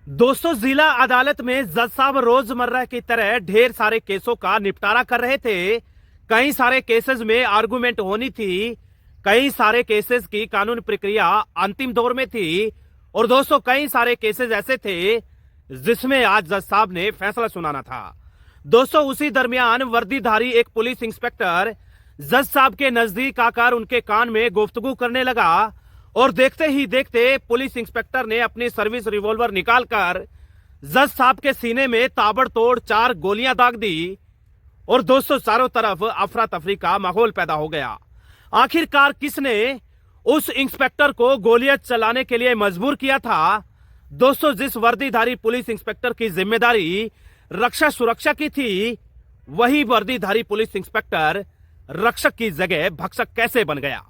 दोस्तों, जिला अदालत में जज साहब रोजमर्रा की तरह ढेर सारे केसों का निपटारा कर रहे थे। कई सारे केसेस में आर्गुमेंट होनी थी। कई सारे केसेस की कानून प्रक्रिया अंतिम दौर में थी। और दोस्तों, कई सारे केसेस ऐसे थे जिसमें आज जज साहब ने फैसला सुनाना था। दोस्तों, उसी दरमियान वर्दीधारी एक पुलिस इंस्पेक्टर जज साहब के नजदीक आकर उनके कान में गुफ्तगू करने लगा और देखते ही देखते पुलिस इंस्पेक्टर ने अपनी सर्विस रिवॉल्वर निकालकर जज साहब के सीने में ताबड़तोड़ 4 गोलियां दाग दी। और दोस्तों, चारों तरफ अफरा तफरी का माहौल पैदा हो गया। आखिरकार किसने उस इंस्पेक्टर को गोलियां चलाने के लिए मजबूर किया था? दोस्तों, जिस वर्दीधारी पुलिस इंस्पेक्टर की जिम्मेदारी रक्षा सुरक्षा की थी, वही वर्दीधारी पुलिस इंस्पेक्टर रक्षक की जगह भक्षक कैसे बन गया?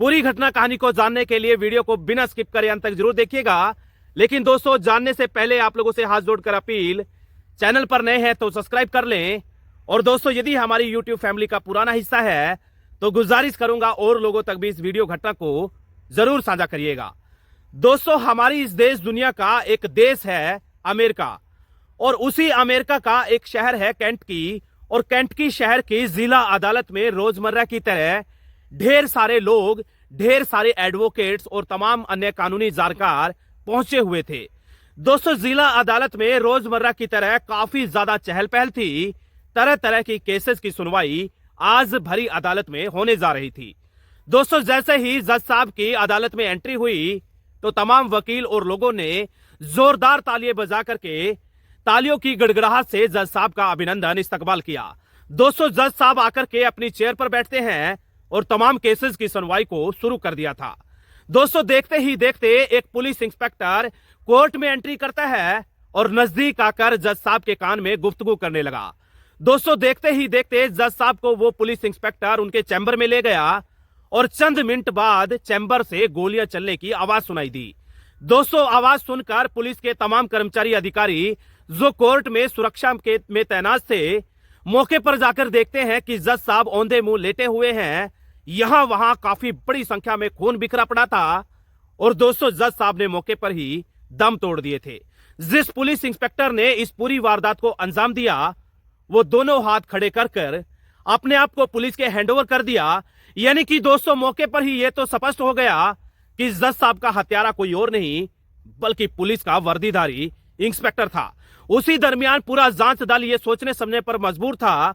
पूरी घटना कहानी को जानने के लिए वीडियो को बिना स्किप करे अंत तक जरूर देखिएगा। लेकिन दोस्तों, जानने से पहले आप लोगों से हाथ जोड़कर अपील, चैनल पर नए हैं तो सब्सक्राइब कर लें। और दोस्तों, यदि हमारी यूट्यूब फैमिली का पुराना हिस्सा है तो गुजारिश करूंगा और लोगों तक भी इस वीडियो घटना को जरूर साझा करिएगा। दोस्तों, हमारी इस देश दुनिया का एक देश है अमेरिका, और उसी अमेरिका का एक शहर है कैंटकी। और कैंटकी शहर की जिला अदालत में रोजमर्रा की तरह ढेर सारे लोग, ढेर सारे एडवोकेट्स और तमाम अन्य कानूनी जानकार पहुंचे हुए थे। दोस्तों, जिला अदालत में रोजमर्रा की तरह काफी ज्यादा चहल पहल थी। तरह तरह की केसेस की सुनवाई आज भरी अदालत में होने जा रही थी। दोस्तों, जैसे ही जज साहब की अदालत में एंट्री हुई तो तमाम वकील और लोगों ने जोरदार तालियां बजा करके तालियों की गड़गड़ाहट से जज साहब का अभिनंदन इस्तकबाल किया। दोस्तों, जज साहब आकर के अपनी चेयर पर बैठते हैं और तमाम केसेस की सुनवाई को शुरू कर दिया था। दोस्तों, देखते ही देखते एक पुलिस इंस्पेक्टर कोर्ट में एंट्री करता है और नजदीक आकर जज साहब के कान में गुफ्तगू करने लगा। दोस्तों, देखते ही देखते जज साहब को वो पुलिस इंस्पेक्टर उनके चैम्बर में ले गया और चंद मिनट बाद चैम्बर से गोलियां चलने की आवाज सुनाई दी। दोस्तों, आवाज सुनकर पुलिस के तमाम कर्मचारी अधिकारी जो कोर्ट में सुरक्षा में तैनात थे, मौके पर जाकर देखते हैं कि जज साहब औंधे मुंह लेटे हुए हैं। यहां वहां काफी बड़ी संख्या में खून बिखरा पड़ा था। और दोस्तों, जज साहब ने मौके पर ही दम तोड़ दिए थे। जिस पुलिस इंस्पेक्टर ने इस पूरी वारदात को अंजाम दिया, वो दोनों हाथ खड़े कर कर अपने आप को पुलिस के हैंडओवर कर दिया। यानी कि दोस्तों, मौके पर ही यह तो स्पष्ट हो गया कि जज साहब का हत्यारा कोई और नहीं बल्कि पुलिस का वर्दीधारी इंस्पेक्टर था। उसी दरमियान पूरा जांच दल यह सोचने समझने पर मजबूर था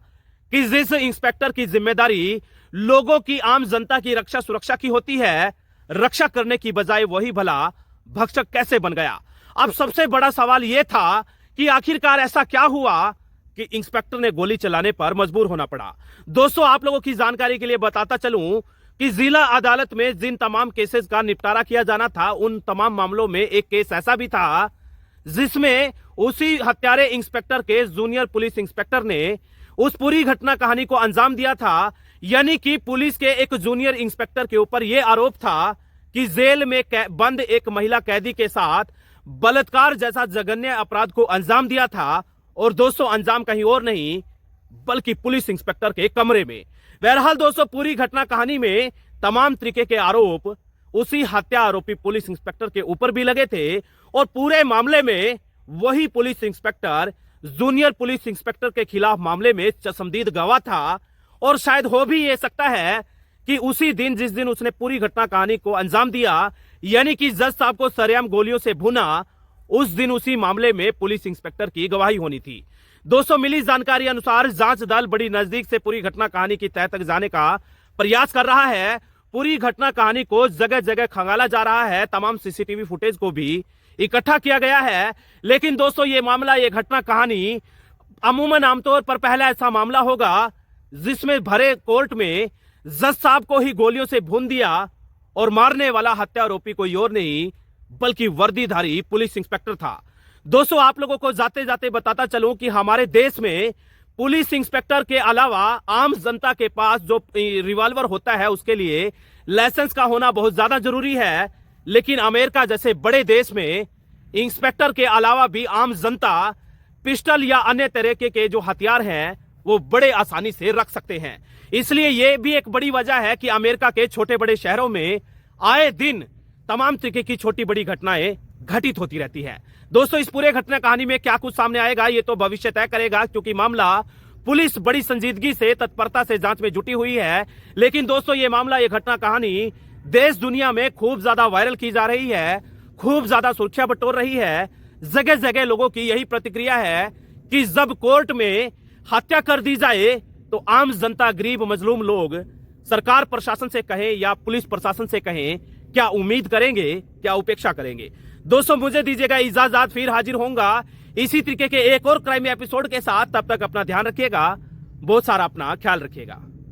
कि जिस इंस्पेक्टर की जिम्मेदारी लोगों की, आम जनता की रक्षा सुरक्षा की होती है, रक्षा करने की बजाय वही भला भक्षक कैसे बन गया? अब सबसे बड़ा सवाल यह था कि आखिरकार ऐसा क्या हुआ कि इंस्पेक्टर ने गोली चलाने पर मजबूर होना पड़ा। दोस्तों, आप लोगों की जानकारी के लिए बताता चलूं कि जिला अदालत में जिन तमाम केसेस का निपटारा किया जाना था, उन तमाम मामलों में एक केस ऐसा भी था जिसमें उसी हत्यारे इंस्पेक्टर के जूनियर पुलिस इंस्पेक्टर ने उस पूरी घटना कहानी को अंजाम दिया था। यानी कि पुलिस के एक जूनियर इंस्पेक्टर के ऊपर यह आरोप था कि जेल में बंद एक महिला कैदी के साथ बलात्कार जैसा जघन्य अपराध को अंजाम दिया था। और दोस्तों, अंजाम कहीं और नहीं बल्कि पुलिस इंस्पेक्टर के कमरे में। बहरहाल दोस्तों, पूरी घटना कहानी में तमाम तरीके के आरोप उसी हत्या आरोपी पुलिस इंस्पेक्टर के ऊपर भी लगे थे। और पूरे मामले में वही police inspector junior police inspector के खिलाफ मामले में चश्मदीद गवाह था। और शायद हो भी ये सकता है कि उसी दिन जिस दिन उसने पूरी घटना कहानी को अंजाम दिया, यानी कि जज साहब को सरेआम गोलियों से भुना, उस दिन उसी मामले में पुलिस इंस्पेक्टर की गवाही होनी थी। दोस्तों, मिली जानकारी अनुसार जांच दल बड़ी नजदीक से पूरी घटना कहानी की तह तक जाने का प्रयास कर रहा है। पूरी घटना कहानी को जगह जगह खंगाला जा रहा है। तमाम सीसीटीवी फुटेज को भी इकट्ठा किया गया है। लेकिन दोस्तों, ये मामला, ये घटना कहानी अमूमन आमतौर पर पहला ऐसा मामला होगा जिसमें भरे कोर्ट में जज साहब को ही गोलियों से भून दिया और मारने वाला हत्या आरोपी कोई और नहीं बल्कि वर्दीधारी पुलिस इंस्पेक्टर था। दोस्तों, आप लोगों को जाते जाते बताता चलूं कि हमारे देश में पुलिस इंस्पेक्टर के अलावा आम जनता के पास जो रिवॉल्वर होता है उसके लिए लाइसेंस का होना बहुत ज्यादा जरूरी है। लेकिन अमेरिका जैसे बड़े देश में इंस्पेक्टर के अलावा भी आम जनता पिस्टल या अन्य तरह के जो हथियार हैं वो बड़े आसानी से रख सकते हैं। इसलिए यह भी एक बड़ी वजह है कि अमेरिका के छोटे बड़े शहरों में आए दिन तमाम तरीके की छोटी बड़ी घटनाएं घटित होती रहती है। दोस्तों, इस पूरे घटना कहानी में क्या कुछ सामने आएगा ये तो भविष्य तय करेगा, क्योंकि मामला पुलिस बड़ी संजीदगी से, तत्परता से जांच में जुटी हुई है। लेकिन दोस्तों, ये मामला, ये घटना कहानी देश दुनिया में खूब ज्यादा वायरल की जा रही है, खूब ज्यादा सुर्खियां बटोर रही है। जगह जगह लोगों की यही प्रतिक्रिया है कि जब कोर्ट में हत्या कर दी जाए तो आम जनता, गरीब मजलूम लोग सरकार प्रशासन से कहें या पुलिस प्रशासन से कहें, क्या उम्मीद करेंगे, क्या उपेक्षा करेंगे। दोस्तों, मुझे दीजिएगा इजाजत, फिर हाजिर होऊंगा इसी तरीके के एक और क्राइम एपिसोड के साथ। तब तक अपना ध्यान रखिएगा, बहुत सारा अपना ख्याल रखिएगा।